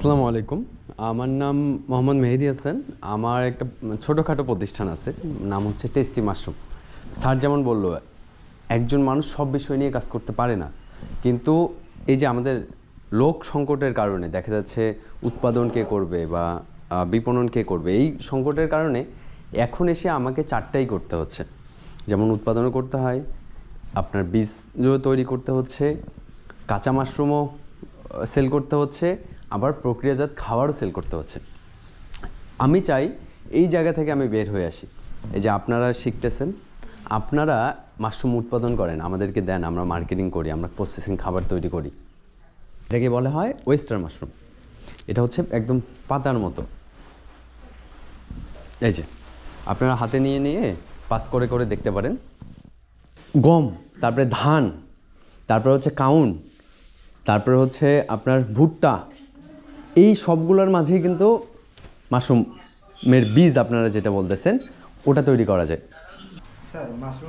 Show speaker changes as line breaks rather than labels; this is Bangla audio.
আসসালামু আলাইকুম। আমার নাম মোহাম্মদ মেহেদি হাসান। আমার একটা ছোটোখাটো প্রতিষ্ঠান আছে, নাম হচ্ছে টেস্টি মাশরুম। স্যার যেমন বললো, একজন মানুষ সব বিষয় নিয়ে কাজ করতে পারে না, কিন্তু এই যে আমাদের লোক সংকটের কারণে দেখা যাচ্ছে উৎপাদন কে করবে বা বিপণন কে করবে, এই সংকটের কারণে এখন এসে আমাকে চারটাই করতে হচ্ছে। যেমন উৎপাদনও করতে হয়, আপনার বীজও তৈরি করতে হচ্ছে, কাঁচা মাশরুমও সেল করতে হচ্ছে, আবার প্রক্রিয়াজাত খাবারও সেল করতে হচ্ছে। আমি চাই এই জায়গা থেকে আমি বের হয়ে আসি। এই যে আপনারা শিখতেছেন, আপনারা মাশরুম উৎপাদন করেন, আমাদেরকে দেন, আমরা মার্কেটিং করি, আমরা প্রসেসিং খাবার তৈরি করি। এটাকে বলা হয় ওয়েস্টার মাশরুম। এটা হচ্ছে একদম পাতার মতো। এই যে আপনারা হাতে নিয়ে নিয়ে পাস করে করে দেখতে পারেন। গম, তারপরে ধান, তারপরে হচ্ছে কাউন, তারপরে হচ্ছে আপনার ভুট্টা, এই সবগুলোর মাঝেই কিন্তু মাশরুমের বীজ আপনারা যেটা বলতেছেন ওটা তৈরি করা যায়।
Sir mushroom